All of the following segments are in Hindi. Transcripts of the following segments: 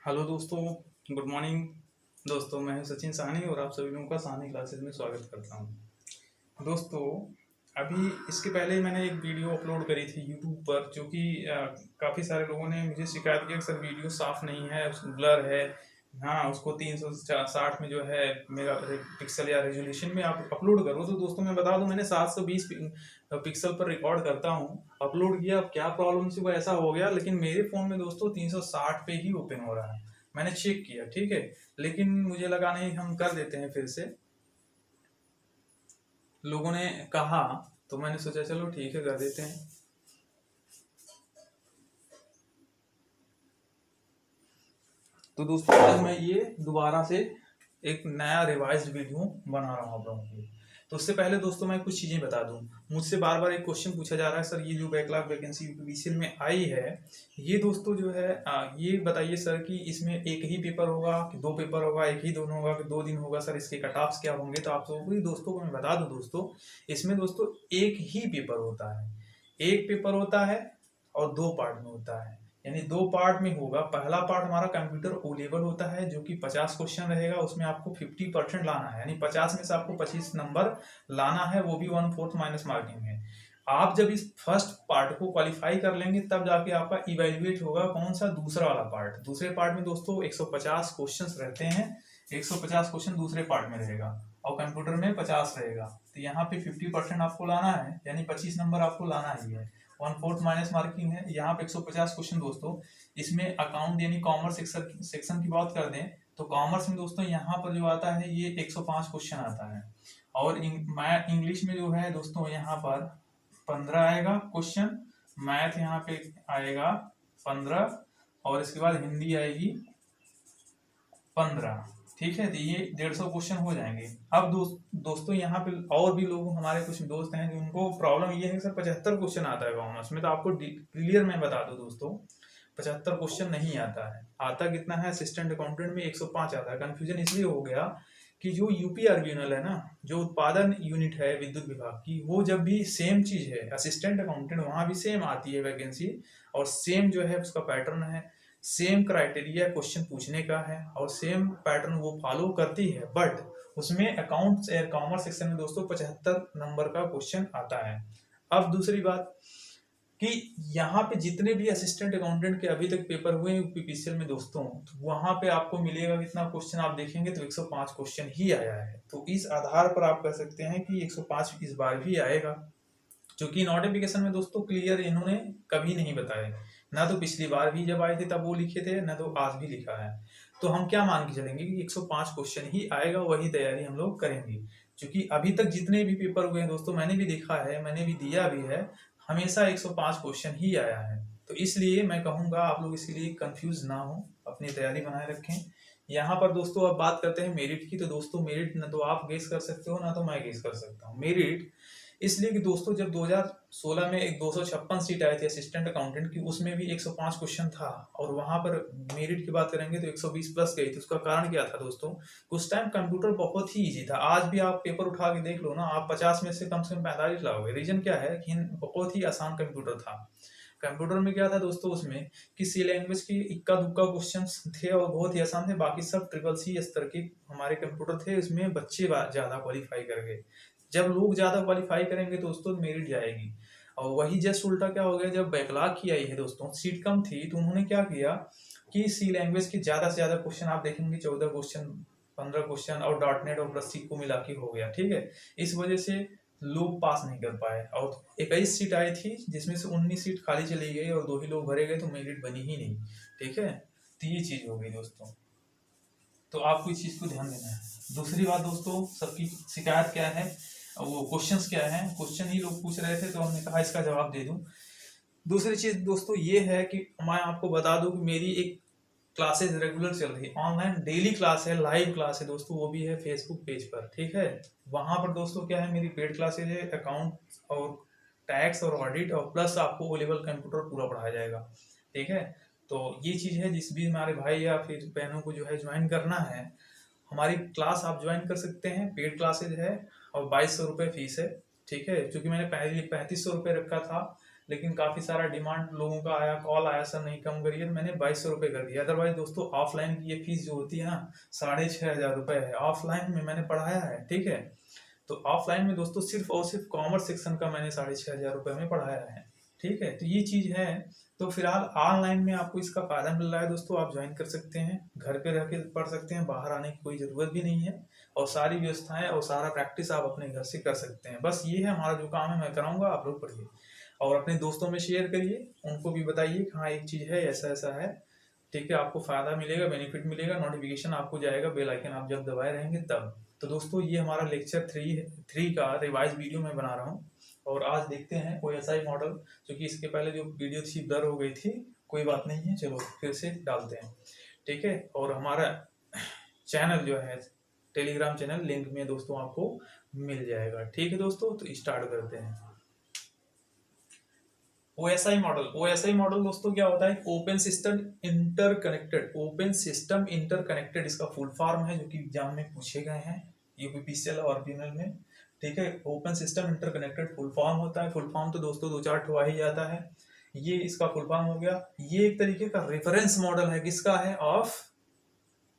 हेलो दोस्तों, गुड मॉर्निंग। दोस्तों, मैं हूं सचिन साहनी और आप सभी लोगों का साहनी क्लासेस में स्वागत करता हूं। दोस्तों, अभी इसके पहले मैंने एक वीडियो अपलोड करी थी यूट्यूब पर, जो कि काफ़ी सारे लोगों ने मुझे शिकायत की कि सर वीडियो साफ़ नहीं है, ब्लर है। हाँ, उसको 360 में जो है मेगा पिक्सल या रेजोल्यूशन में आप अपलोड करो। तो दोस्तों मैं बता दूं, मैंने 720 पिक्सल पर रिकॉर्ड करता हूं, अपलोड किया। अब क्या प्रॉब्लम से वो ऐसा हो गया, लेकिन मेरे फ़ोन में दोस्तों 360 पे ही ओपन हो रहा है। मैंने चेक किया, ठीक है, लेकिन मुझे लगा नहीं, हम कर देते हैं फिर से। लोगों ने कहा तो मैंने सोचा चलो ठीक है, कर देते हैं। तो दोस्तों आज मैं ये दोबारा से एक नया रिवाइज्ड वीडियो बना रहा हूँ आप लोगों के लिए। तो उससे पहले दोस्तों मैं कुछ चीज़ें बता दूं। मुझसे बार बार एक क्वेश्चन पूछा जा रहा है, सर ये जो बैकलॉग वैकेंसी यूपीपीसीएल में आई है, ये दोस्तों जो है ये बताइए सर कि इसमें एक ही पेपर होगा कि दो पेपर होगा, एक ही दोनों होगा कि 2 दिन होगा, सर इसके कट ऑफ्स क्या होंगे। तो आप लोगों को दोस्तों को मैं बता दूं दोस्तों, इसमें दोस्तों एक ही पेपर होता है। एक पेपर होता है और 2 पार्ट में होता है, यानी 2 पार्ट में होगा। पहला पार्ट हमारा कंप्यूटर ओ लेवल होता है, जो कि 50 क्वेश्चन रहेगा। उसमें आपको 50% लाना है, यानी 50 में से आपको 25 नंबर लाना है, वो भी 1/4 माइनस मार्किंग है। आप जब इस फर्स्ट पार्ट को क्वालिफाई कर लेंगे, तब जाके आपका इवेल्युएट होगा कौन सा, दूसरा वाला पार्ट। दूसरे पार्ट में दोस्तों 150 क्वेश्चन रहते हैं। 150 क्वेश्चन दूसरे पार्ट में रहेगा और कंप्यूटर में 50 रहेगा। तो यहाँ पे 50% आपको लाना है, यानी 25 नंबर आपको लाना ही है। 1/4 माइनस मार्किंग है। यहाँ पे 150 क्वेश्चन दोस्तों। इसमें अकाउंट यानी कॉमर्स सेक्शन की बात कर दें तो कॉमर्स में दोस्तों यहाँ पर जो आता है ये 105 क्वेश्चन आता है। और इंग्लिश में जो है दोस्तों यहाँ पर 15 आएगा क्वेश्चन। मैथ यहाँ पे आएगा 15 और इसके बाद हिंदी आएगी 15। ठीक है, तो ये 150 क्वेश्चन हो जाएंगे। अब दोस्तों यहाँ पे और भी लोग, हमारे कुछ दोस्त हैं जिनको प्रॉब्लम ये है कि सर 75 क्वेश्चन आता है कॉमर्स में। तो आपको क्लियर मैं बता दूं दोस्तों, 75 क्वेश्चन नहीं आता है। आता कितना है, असिस्टेंट अकाउंटेंट में 105 आता है। कंफ्यूजन इसलिए हो गया कि जो यूपी आरबीएनएल है ना, जो उत्पादन यूनिट है विद्युत विभाग की, वो जब भी सेम चीज है, असिस्टेंट अकाउंटेंट वहां भी सेम आती है वैकेंसी, और सेम जो है उसका पैटर्न है, सेम क्राइटेरिया क्वेश्चन पूछने का है और सेम पैटर्न वो फॉलो करती है। बट उसमें अकाउंट्स और कॉमर्स सेक्शन में दोस्तों 75 नंबर का क्वेश्चन आता है। अब दूसरी बात कि यहाँ पे जितने भी असिस्टेंट अकाउंटेंट के अभी तक पेपर हुए हैं यूपीपीसीएल में दोस्तों, तो वहां पे आपको मिलेगा कितना क्वेश्चन, आप देखेंगे तो 105 क्वेश्चन ही आया है। तो इस आधार पर आप कह सकते हैं कि 105 इस बार भी आएगा, क्योंकि नोटिफिकेशन में दोस्तों क्लियर इन्होंने कभी नहीं बताया। ना तो पिछली बार भी जब आए थे तब वो लिखे थे, ना तो आज भी लिखा है। तो हम क्या मान के चलेंगे कि 105 क्वेश्चन ही आएगा, वही तैयारी हम लोग करेंगे। क्योंकि अभी तक जितने भी पेपर हुए हैं दोस्तों, मैंने भी देखा है, मैंने भी दिया भी है, हमेशा 105 क्वेश्चन ही आया है। तो इसलिए मैं कहूँगा आप लोग इसके लिए कंफ्यूज ना हो, अपनी तैयारी बनाए रखें। यहाँ पर दोस्तों अब बात करते हैं मेरिट की। तो दोस्तों मेरिट ना तो आप गेस कर सकते हो, ना तो मैं गेस कर सकता हूँ। मेरिट इसलिए कि दोस्तों जब 2016 में एक 256 सीट आई थी असिस्टेंट अकाउंटेंट की, उसमें भी 105 क्वेश्चन था, और वहां पर मेरिट की बात करेंगे तो 120 प्लस गई थी। उसका कारण क्या था दोस्तों, उस टाइम कंप्यूटर बहुत ही इजी था। आज भी आप पेपर उठा के देख लो ना, आप 50 में से कम 45 लाओगे। रीजन क्या है कि बहुत ही आसान कंप्यूटर था। कंप्यूटर में क्या था दोस्तों, उसमें कि सी लैंग्वेज की इक्का दुक्का क्वेश्चंस थे और बहुत ही आसान थे। बाकी सब ट्रिपल सी स्तर के हमारे कंप्यूटर थे, उसमें बच्चे ज्यादा क्वालिफाई कर गए। जब लोग ज्यादा क्वालिफाई करेंगे दोस्तों मेरिट जाएगी। और वही जस्ट उल्टा क्या हो गया, जब बैकलॉग की आई है दोस्तों, सीट कम थी, तो उन्होंने क्या किया कि सी लैंग्वेज के ज्यादा से ज्यादा क्वेश्चन आप देखेंगे, 14 क्वेश्चन, 15 क्वेश्चन, और डॉट नेट और प्लस सी को मिला के हो गया। ठीक है, इस वजह से लोग पास नहीं कर पाए। और 21 सीट आई थी, जिसमें से 19 सीट खाली चली गई और 2 ही लोग भरे गए, तो मेरिट बनी ही नहीं। ठीक है, तो ये चीज हो गई दोस्तों। तो आपको इस चीज को ध्यान देना है। दूसरी बात दोस्तों, सबकी शिकायत क्या है, वो क्वेश्चंस क्या है, क्वेश्चन ही लोग पूछ रहे थे, तो हमने कहा इसका जवाब दे दूं। दूसरी चीज दोस्तों ये है कि मैं आपको बता दूं कि मेरी एक क्लासेस रेगुलर चल रही है, ऑनलाइन डेली क्लास है, लाइव क्लास है दोस्तों, वो भी है फेसबुक पेज पर। ठीक है, वहां पर दोस्तों क्या है, मेरी पेड क्लासेज है, अकाउंट और टैक्स और ऑडिट, और प्लस आपको ओ लेवल कंप्यूटर पूरा पढ़ाया जाएगा। ठीक है, तो ये चीज है, जिस भी हमारे भाई या फिर बहनों को जो है ज्वाइन करना है, हमारी क्लास आप ज्वाइन कर सकते हैं। पेड क्लासेज है और 2200 रुपये फीस है। ठीक है, क्योंकि मैंने पहले 3500 रुपये रखा था, लेकिन काफ़ी सारा डिमांड लोगों का आया, कॉल आया सर नहीं कम करिए, तो मैंने 2200 रुपये कर दिया। अदरवाइज दोस्तों ऑफलाइन की ये फीस जो होती है ना 6500 रुपये है, ऑफलाइन में मैंने पढ़ाया है, ठीक है। तो ऑफलाइन में दोस्तों सिर्फ और सिर्फ कॉमर्स सेक्शन का मैंने 6500 रुपये में पढ़ाया है, ठीक है। तो ये चीज़ है। तो फिलहाल ऑनलाइन में आपको इसका फायदा मिल रहा है दोस्तों, आप ज्वाइन कर सकते हैं, घर पे रह के पढ़ सकते हैं, बाहर आने की कोई ज़रूरत भी नहीं है, और सारी व्यवस्थाएं और सारा प्रैक्टिस आप अपने घर से कर सकते हैं। बस ये है हमारा जो काम है मैं कराऊंगा, आप लोग पढ़िए और अपने दोस्तों में शेयर करिए, उनको भी बताइए कि हाँ एक चीज़ है, ऐसा ऐसा है, ठीक है। आपको फायदा मिलेगा, बेनिफिट मिलेगा, नोटिफिकेशन आपको जाएगा, बेल आइकन आप जब दबाए रहेंगे तब। तो दोस्तों ये हमारा लेक्चर 3 का रिवाइज वीडियो मैं बना रहा हूँ, और आज देखते हैं कोई ऐसा ही मॉडल, क्योंकि इसके पहले जो वीडियो थी ब्लर हो गई थी, कोई बात नहीं है, चलो फिर से डालते हैं, ठीक है। और हमारा चैनल जो है टेलीग्राम चैनल लिंक में दोस्तों आपको मिल जाएगा, ठीक है दोस्तों। तो स्टार्ट करते हैं। ओएसआई मॉडल दोस्तों क्या होता है? ओपन सिस्टम इंटरकनेक्टेड इसका फुल फॉर्म है, जो कि एग्जाम में पूछे गए हैं यूपीपीसीएल और ऑरिजिनल में, ठीक है। Open system interconnected full form होता है। फुल फॉर्म तो दोस्तों 2-4 ठो आ ही जाता है, ये इसका फुल फॉर्म हो गया। ये एक तरीके का रेफरेंस मॉडल है, किसका है? ऑफ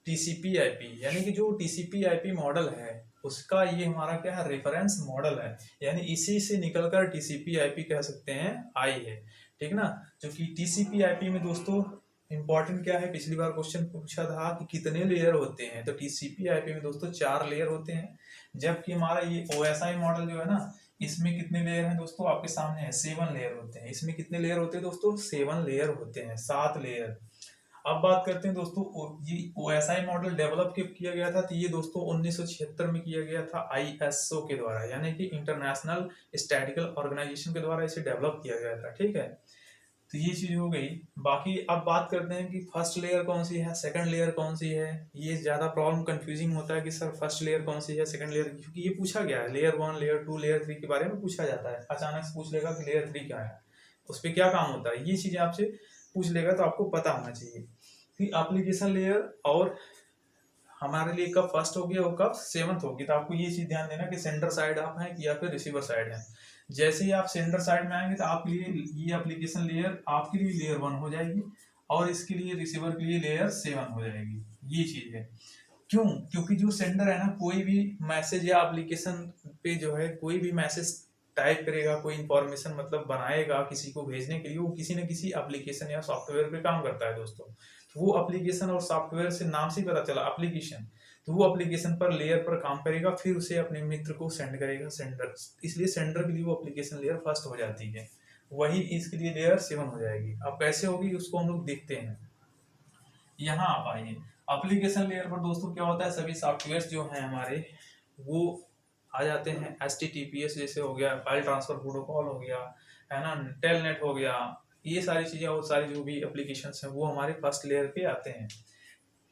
टीसीपी आईपी, यानी कि जो टीसीपी आईपी मॉडल है उसका ये हमारा क्या है? रेफरेंस मॉडल है, यानी इसी से निकलकर टीसीपी आईपी कह सकते हैं आई है, ठीक ना। जो कि टीसीपी आईपी में दोस्तों इंपॉर्टेंट क्या है, पिछली बार क्वेश्चन पूछा था कि कितने लेयर होते हैं, तो टीसीपी आईपी में दोस्तों 4 लेयर होते हैं, जबकि हमारा ये ओएसआई मॉडल जो है ना, इसमें कितने लेयर हैं दोस्तों? आपके सामने है, 7 लेयर होते हैं। इसमें कितने लेयर होते हैं दोस्तों? 7 लेयर होते हैं, 7 लेयर। अब बात करते हैं दोस्तों, ये ओएसआई मॉडल डेवलप कब किया गया था? तो ये दोस्तों 1976 में किया गया था आईएसओ के द्वारा, यानी कि इंटरनेशनल स्टैटिकल ऑर्गेनाइजेशन के द्वारा इसे डेवलप किया गया था, ठीक है। तो ये चीज हो गई। बाकी अब बात करते हैं कि फर्स्ट लेयर कौन सी है, सेकंड लेयर कौन सी है। ये ज्यादा प्रॉब्लम कंफ्यूजिंग होता है कि सर फर्स्ट लेयर कौन सी है, सेकंड लेयर, क्योंकि ये पूछा गया है लेयर 1, लेयर 2, लेयर 3 के बारे में पूछा जाता है। अचानक से पूछ लेगा कि लेयर 3 क्या है, उस पर क्या काम होता है, ये चीजें आपसे पूछ लेगा, तो आपको पता होना चाहिए कि एप्लीकेशन लेयर और हमारे लिए कब फर्स्ट होगी और कब 7th होगी। तो आपको ये चीज ध्यान देना कि सेंडर साइड आप हैं या फिर रिसीवर साइड है। जैसे ही आप सेंडर साइड में आएंगे तो आपके लिए ये एप्लीकेशन लेयर आपके लिए लेयर 1 हो जाएगी, और इसके लिए रिसीवर के लिए लेयर 7 हो जाएगी। ये चीज है। क्यों? क्योंकि जो सेंडर है ना, कोई भी मैसेज या एप्लीकेशन पे जो है कोई भी मैसेज टाइप करेगा, कोई इंफॉर्मेशन मतलब बनाएगा किसी को भेजने के लिए, वो किसी न किसी एप्लीकेशन या सॉफ्टवेयर पे काम करता है दोस्तों। तो वो एप्लीकेशन और सॉफ्टवेयर से नाम से पता चला एप्लीकेशन, तो वो एप्लीकेशन पर लेयर पर काम करेगा, फिर उसे अपने मित्र को सेंड करेगा सेंडर, इसलिए सेंडर के लिए वो एप्लीकेशन लेयर फर्स्ट हो जाती है, वही इसके लिए लेयर 7 हो जाएगी। अब कैसे होगी उसको हम लोग देखते हैं। यहाँ आप आइए, एप्लीकेशन लेयर पर दोस्तों क्या होता है, सभी सॉफ्टवेयर जो हैं हमारे वो आ जाते हैं। HTTPS जैसे हो गया, फाइल ट्रांसफर प्रोटोकॉल हो गया, है ना, टेलनेट हो गया, ये सारी चीजें और सारी जो भी एप्लीकेशन हैं वो हमारे फर्स्ट लेयर पे आते हैं।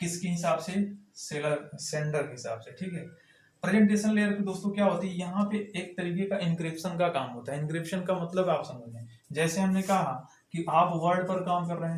किसके हिसाब से? सेंडर के हिसाब से, ठीक है। प्रेजेंटेशन लेयर पे दोस्तों क्या होती है, यहाँ पे एक तरीके का इंक्रिप्शन का काम होता है। इंक्रिप्शन का मतलब आप समझ लें, जैसे हमने कहा कि आप वर्ड पर काम कर रहे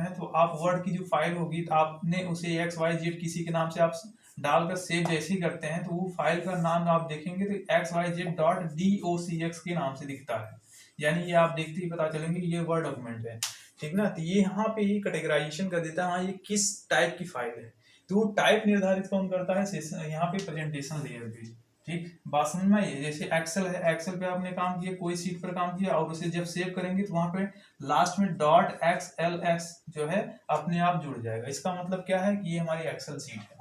हैं, तो आप वर्ड की जो फाइल होगी तो आपने उसे XYZ किसी के नाम से आप डालकर सेव जैसे ही करते हैं, तो वो फाइल का नाम आप देखेंगे तो XYZ.docx के नाम से दिखता है, यानी ये आप देखते ही पता चलेंगे ये वर्ड डॉक्यूमेंट है, ठीक ना। तो ये यहाँ पे ये कैटेगराइजेशन कर देता है, हाँ ये किस टाइप की फाइल है, तो वो टाइप निर्धारित कौन करता है? यहाँ पे प्रेजेंटेशन लेयर पे, ठीक। बात समझ में आई? जैसे एक्सेल है, एक्सेल पे आपने काम किया, कोई सीट पर काम किया, और उसे जब सेव करेंगे तो वहां पे लास्ट में .xlx जो है अपने आप जुड़ जाएगा। इसका मतलब क्या है कि ये हमारी एक्सेल सीट है।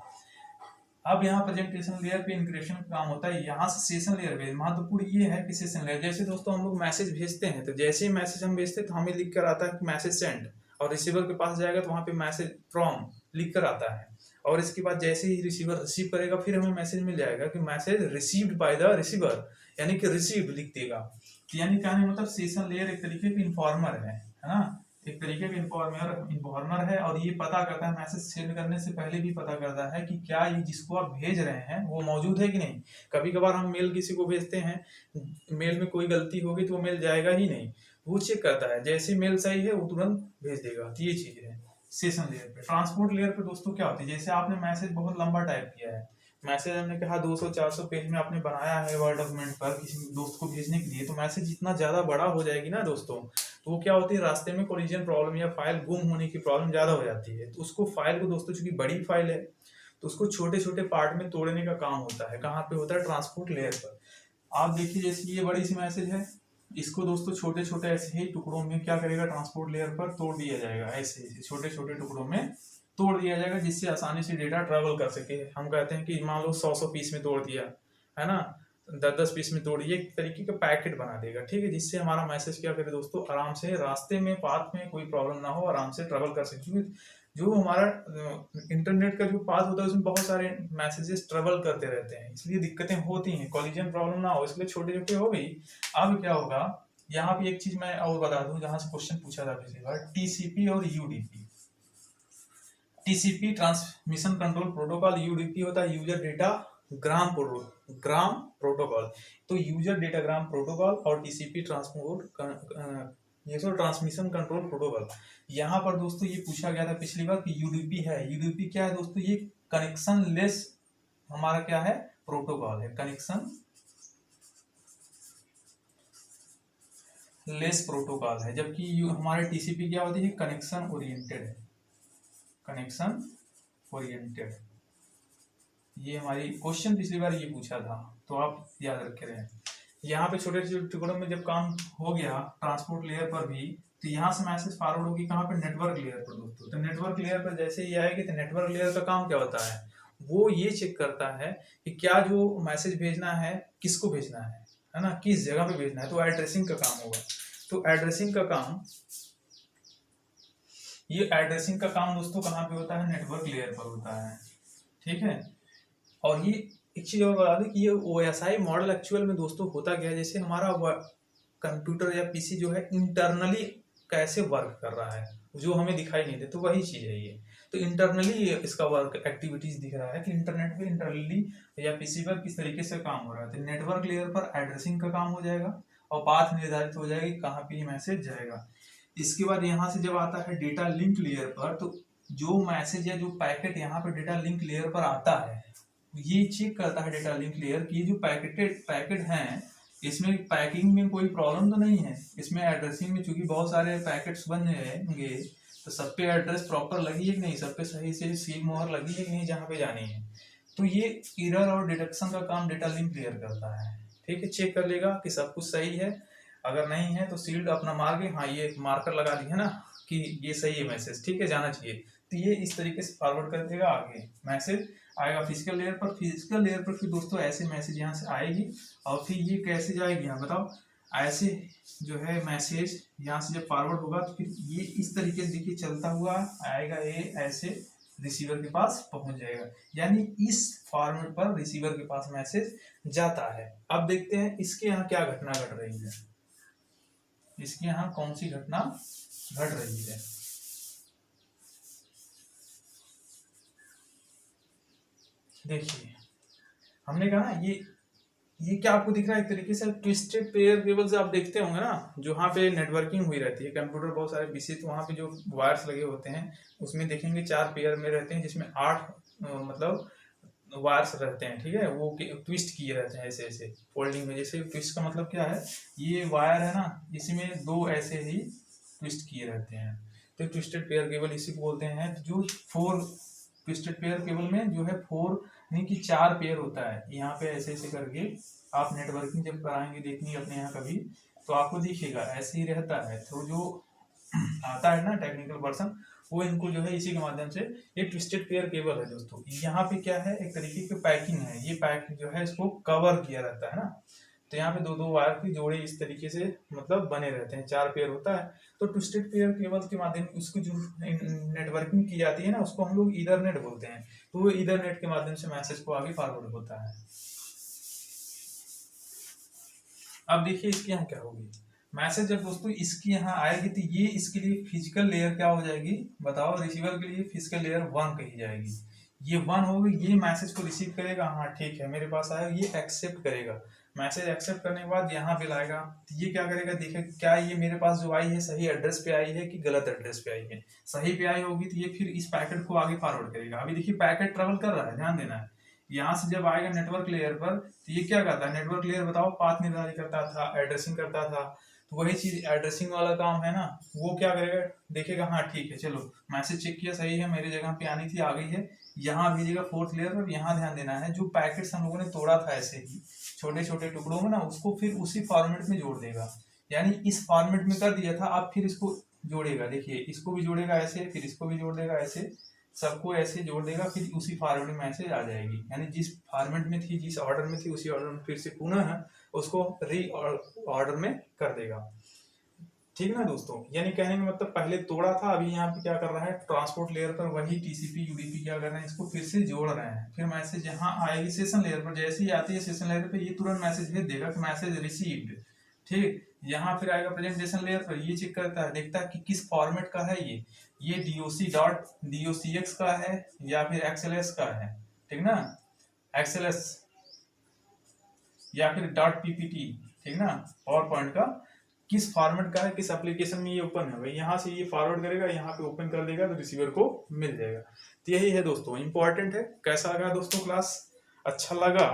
अब यहाँ प्रेजेंटेशन लेयर पे इंक्रिप्शन का काम होता है। यहाँ से सेशन लेयर पे महत्वपूर्ण ये है कि सेशन लेयर, जैसे दोस्तों हम लोग मैसेज भेजते हैं, तो जैसे ही मैसेज हम भेजते हैं तो हमें लिख कर आता है कि मैसेज सेंड, और रिसीवर के पास जाएगा तो वहाँ पे मैसेज फ्रॉम लिख कर आता है, और इसके बाद जैसे ही रिसीवर रिसीव करेगा फिर हमें मैसेज मिल जाएगा कि message received by the receiver, यानी कि रिसीव्ड लिख देगा। यानी कहने मतलब सेशन लेयर एक तरीके की इन्फॉर्मर है ना, एक तरीके का इन्फॉर्मर है, और ये पता करता है, मैसेज सेंड करने से पहले भी पता करता है कि क्या ये जिसको आप भेज रहे हैं वो मौजूद है कि नहीं। कभी कभार हम मेल किसी को भेजते हैं, मेल में कोई गलती होगी तो वो मेल जाएगा ही नहीं, वो चेक करता है, जैसे मेल सही है वो तुरंत भेज देगा। तो ये चीज है सेशन लेयर पे। ट्रांसपोर्ट लेयर पे दोस्तों क्या होती है, जैसे आपने मैसेज बहुत लंबा टाइप किया है, मैसेज हमने कहा 200-400 पेज में आपने बनाया है वर्ड डॉक्यूमेंट पर किसी दोस्त को भेजने के लिए, तो मैसेज जितना ज़्यादा बड़ा हो जाएगी ना दोस्तों, तो वो क्या होती है, रास्ते में कोलिजन प्रॉब्लम या फाइल गुम होने की प्रॉब्लम ज़्यादा हो जाती है। तो उसको फाइल को दोस्तों, चूंकि बड़ी फाइल है, तो उसको छोटे छोटे पार्ट में तोड़ने का काम होता है। कहाँ पे होता है? ट्रांसपोर्ट लेयर पर। आप देखिए जैसे ये बड़ी सी मैसेज है, इसको दोस्तों छोटे छोटे ऐसे ही टुकड़ों में क्या करेगा, ट्रांसपोर्ट लेयर पर तोड़ दिया जाएगा। ऐसे छोटे छोटे टुकड़ों में तोड़ दिया जाएगा, जिससे आसानी से डेटा ट्रेवल कर सके। हम कहते हैं कि मान लो 100 पीस में तोड़ दिया है ना, 10-10 पीस में तोड़िए, एक तरीके का पैकेट बना देगा, ठीक है, जिससे हमारा मैसेज क्या करे दोस्तों, आराम से रास्ते में पाथ में कोई प्रॉब्लम ना हो, आराम से ट्रेवल कर सके। क्योंकि जो हमारा इंटरनेट का जो पाथ होता है उसमें बहुत सारे मैसेजेस ट्रेवल करते रहते हैं, इसलिए दिक्कतें होती हैं, कॉलिजन प्रॉब्लम ना हो, इसलिए छोटे छोटे हो गई। अब क्या होगा, यहाँ पे एक चीज मैं और बता दूं, जहां से क्वेश्चन पूछा था पिछली बार, टीसीपी और UDP. TCP transmission control protocol, UDP होता है यूजर डेटा ग्राम प्रोटोकॉल। तो यूजर डेटा ग्राम प्रोटोकॉल और टीसीपी ट्रांसमिशन कंट्रोल प्रोटोकॉल। यहाँ पर दोस्तों ये पूछा गया था पिछली बार कि यूडीपी है। यूडीपी क्या है दोस्तों? ये कनेक्शन लेस हमारा क्या है, प्रोटोकॉल है, कनेक्शन लेस प्रोटोकॉल है। जबकि हमारे टीसीपी क्या होती है, कनेक्शन ओरिएंटेड है, कनेक्शन ओरिएंटेड। ये हमारी क्वेश्चन पिछली बार ये पूछा था, तो आप याद रखे रहे। यहाँ पे छोटे छोटे टुकड़ों में जब काम हो गया ट्रांसपोर्ट लेयर पर भी, तो यहाँ से मैसेज फॉरवर्ड होगी कहाँ पे, नेटवर्क लेयर पर दोस्तों। तो नेटवर्क लेयर पर जैसे ये आएगी, तो नेटवर्क लेयर का काम क्या होता है, वो ये चेक करता है कि क्या जो मैसेज भेजना है किसको भेजना है ना, किस जगह पे भेजना है, तो एड्रेसिंग का काम होगा। तो एड्रेसिंग का काम, ये एड्रेसिंग का काम दोस्तों कहाँ पे होता है, नेटवर्क लेयर पर होता है, ठीक है। और ये एक चीज और बता दें कि ये OSI मॉडल एक्चुअल में दोस्तों होता क्या है, जैसे हमारा कंप्यूटर या पीसी जो है इंटरनली कैसे वर्क कर रहा है, जो हमें दिखाई नहीं दे, तो वही चीज है ये। तो इंटरनली इसका वर्क एक्टिविटीज दिख रहा है कि इंटरनेट पे इंटरनली या पीसी पर किस तरीके से काम हो रहा है। तो नेटवर्क लेयर पर एड्रेसिंग का काम हो जाएगा और पाथ निर्धारित हो जाएगी कहाँ पे ये मैसेज जाएगा। इसके बाद यहाँ से जब आता है डेटा लिंक लेयर पर, तो जो मैसेज या जो पैकेट यहाँ पे डेटा लिंक लेयर पर आता है, ये चेक करता है डेटा लिंक लेयर की जो पैकेट हैं, इसमें पैकिंग में कोई प्रॉब्लम तो नहीं है, इसमें एड्रेसिंग में चूंकि बहुत सारे पैकेट्स बन जाएंगे, तो सब पे एड्रेस प्रॉपर लगी है कि नहीं, सब पे सही से सील मोहर लगी है कि नहीं जहाँ पे जानी है। तो ये एरर और डिडक्शन का काम डेटा लिंक लेयर करता है, ठीक है। चेक कर लेगा कि सब कुछ सही है, अगर नहीं है तो सील्ड अपना मार के, हाँ ये मार्कर लगा दिया ना कि ये सही है मैसेज, ठीक है, जाना चाहिए। तो ये इस तरीके से फॉरवर्ड कर देगा, आगे मैसेज आएगा फिजिकल लेयर पर। फिजिकल लेयर पर फिर दोस्तों ऐसे मैसेज यहाँ से आएगी, और फिर ये कैसे जाएगी यहाँ बताओ, ऐसे जो है मैसेज यहाँ से जब फॉरवर्ड होगा तो फिर ये इस तरीके से देखिए चलता हुआ आएगा, ये ऐसे रिसीवर के पास पहुंच जाएगा, यानी इस फॉर्मेट पर रिसीवर के पास मैसेज जाता है। अब देखते हैं इसके यहाँ क्या घटना घट रही है, इसके यहाँ कौन सी घटना घट रही है। देखिए हमने कहा ना, ये क्या आपको दिख रहा है, एक तरीके से ट्विस्टेड पेयर केबल से आप देखते होंगे ना, जहाँ पे नेटवर्किंग हुई रहती है कंप्यूटर बहुत सारे पीसी, तो वहाँ पे जो वायर्स लगे होते हैं उसमें देखेंगे 4 पेयर में रहते हैं, जिसमें 8 मतलब वायर्स रहते हैं, ठीक है, वो ट्विस्ट किए रहते हैं ऐसे ऐसे फोल्डिंग में। जैसे ट्विस्ट का मतलब क्या है, ये वायर है ना, इसमें 2 ऐसे ही ट्विस्ट किए रहते हैं, तो ट्विस्टेड पेयर केबल इसी को बोलते हैं। जो 4 ट्विस्टेड पेयर केबल में जो है 4 नहीं कि 4 पेयर होता है, यहाँ पे ऐसे ऐसे करके आप नेटवर्किंग जब कराएंगे देखनी अपने यहाँ कभी, तो आपको दिखेगा ऐसे ही रहता है। तो जो आता है ना टेक्निकल पर्सन, वो इनको जो है इसी के माध्यम से, ये ट्विस्टेड पेयर केबल है दोस्तों। यहाँ पे क्या है, एक तरीके की पैकिंग है, ये पैक जो है इसको कवर किया रहता है ना, तो यहाँ पे 2-2 वायर के जोड़े इस तरीके से मतलब बने रहते हैं, 4 पेयर होता है। तो ट्विस्टेड पेयर केबल के माध्यम उसको जो नेटवर्किंग की जाती है ना, उसको हम लोग ईथरनेट बोलते हैं। तो वो ईथरनेट के माध्यम से मैसेज को आगे फॉरवर्ड होता है। अब देखिए इसके यहाँ क्या होगी, मैसेज जब दोस्तों इसकी यहाँ आएगी तो ये इसके लिए फिजिकल लेयर क्या हो जाएगी बताओ, रिसीवर के लिए फिजिकल लेयर 1 कही जाएगी। ये 1 होगी, ये मैसेज को रिसीव करेगा, हाँ ठीक है मेरे पास आया, ये एक्सेप्ट करेगा। मैसेज एक्सेप्ट करने के बाद यहाँ पे लाएगा, तो ये क्या करेगा, देखेगा क्या ये मेरे पास जो आई है सही एड्रेस पे आई है कि गलत एड्रेस पे आई है। सही पे आई होगी तो ये फिर इस पैकेट को आगे फॉरवर्ड करेगा। अभी देखिए पैकेट ट्रेवल कर रहा है, ध्यान देना है, यहाँ से जब आएगा नेटवर्क लेयर पर, तो ये क्या करता है, नेटवर्क लेयर बताओ पाथ निर्धारित करता था, एड्रेसिंग करता था। तो वही चीज एड्रेसिंग वाला काम है ना, वो क्या करेगा, देखेगा हाँ ठीक है चलो मैसेज चेक किया सही है, मेरी जगह पे आनी थी आ गई है, यहाँ भेजेगा फोर्थ लेयर पर। यहाँ ध्यान देना है जो पैकेट्स हम लोगों ने तोड़ा था ऐसे ही छोटे छोटे टुकड़ों में ना, उसको फिर उसी फॉर्मेट में जोड़ देगा। यानी इस फॉर्मेट में कर दिया था, अब फिर इसको जोड़ेगा, देखिए इसको भी जोड़ेगा ऐसे, फिर इसको भी जोड़ देगा ऐसे, सबको ऐसे जोड़ देगा, फिर उसी फॉर्मेट में मैसेज आ जाएगी। यानी जिस फॉर्मेट में थी, जिस ऑर्डर में थी, उसी ऑर्डर में फिर से पुनः उसको री ऑर्डर में कर देगा। ठीक ना दोस्तों, यानी कहने का मतलब पहले तोड़ा था, अभी यहाँ पे क्या कर रहा है, ट्रांसपोर्ट लेयर पर वही टीसीपी यूडीपी क्या कर रहे हैं, इसको फिर से जोड़ रहे हैं। फिर मैसेज यहाँ आएगी सेशन लेयर पर, जैसे ही आती है सेशन लेयर पर ये तुरंत मैसेज भेज देगा कि मैसेज रिसीव्ड। ठीक, यहाँ फिर आएगा प्रेजेंटेशन लेयर पर, ये चेक करता है, देखता है कि किस फॉर्मेट का है ये docx का है या फिर XLS का है, ठीक ना, XLS या फिर .ppt, ठीक ना, पावर पॉइंट का किस फॉर्मेट का है, किस एप्लीकेशन में ये ओपन है, भाई यहाँ से ये फॉरवर्ड करेगा, यहाँ पे ओपन कर देगा तो रिसीवर को मिल जाएगा। तो यही है दोस्तों, इंपॉर्टेंट है। कैसा लगा दोस्तों क्लास, अच्छा लगा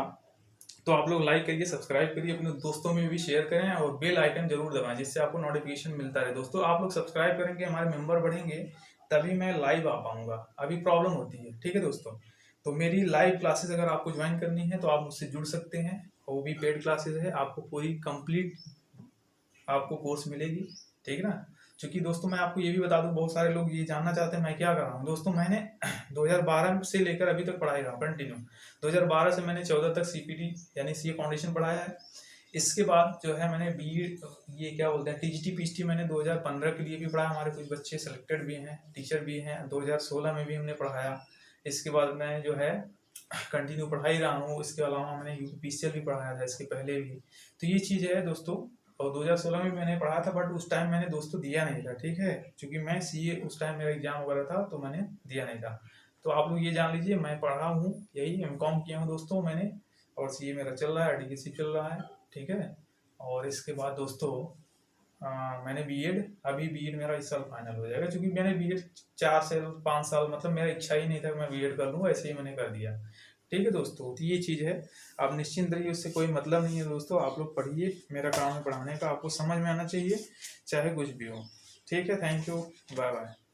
तो आप लोग लाइक करिए, सब्सक्राइब करिए, अपने दोस्तों में भी शेयर करें और बेल आइकन जरूर दबाएं जिससे आपको नोटिफिकेशन मिलता रहे। दोस्तों आप लोग सब्सक्राइब करेंगे, हमारे मेंबर बढ़ेंगे, तभी मैं लाइव आ पाऊंगा, अभी प्रॉब्लम होती है। ठीक है दोस्तों, तो मेरी लाइव क्लासेस अगर आपको ज्वाइन करनी है तो आप मुझसे जुड़ सकते हैं, वो भी पेड क्लासेस है, आपको पूरी कंप्लीट आपको कोर्स मिलेगी। ठीक है ना, क्योंकि दोस्तों मैं आपको ये भी बता दूं, बहुत सारे लोग ये जानना चाहते हैं मैं क्या कर रहा हूँ। दोस्तों मैंने 2012 से लेकर अभी तक पढ़ाई रहा हूँ कंटिन्यू, 2012 से मैंने 14 तक सीपीटी यानी सीए फाउंडेशन पढ़ाया है। इसके बाद जो है मैंने बीएड, ये क्या बोलते हैं, टीजीटी पीजीटी मैंने 2015 के लिए भी पढ़ाया, हमारे कुछ बच्चे सेलेक्टेड भी हैं, टीचर भी हैं, 2016 में भी हमने पढ़ाया। इसके बाद मैं जो है कंटिन्यू पढ़ा ही रहा हूँ, इसके अलावा मैंने यूपीसीएल भी पढ़ाया था इसके पहले भी। तो ये चीज़ है दोस्तों, और 2016 में भी मैंने पढ़ा था, बट उस टाइम मैंने दोस्तों दिया नहीं था। ठीक है, क्योंकि मैं सीए उस टाइम मेरा एग्जाम वगैरह था तो मैंने दिया नहीं था। तो आप लोग ये जान लीजिए मैं पढ़ा हूँ, यही एमकॉम किया हूँ दोस्तों मैंने, और सीए मेरा चल रहा है, डीएससी चल रहा है। ठीक है, और इसके बाद दोस्तों मैंने बीएड, अभी बीएड मेरा इस साल फाइनल हो जाएगा, क्योंकि मैंने बीएड 4 से 5 साल, मतलब मेरा इच्छा ही नहीं था कि मैं बीएड कर लूँ, ऐसे ही मैंने कर दिया। ठीक है दोस्तों, तो ये चीज़ है, आप निश्चिंत रहिए, उससे कोई मतलब नहीं है दोस्तों। आप लोग पढ़िए, मेरा काम है पढ़ाने का, आपको समझ में आना चाहिए चाहे कुछ भी हो। ठीक है, थैंक यू, बाय बाय।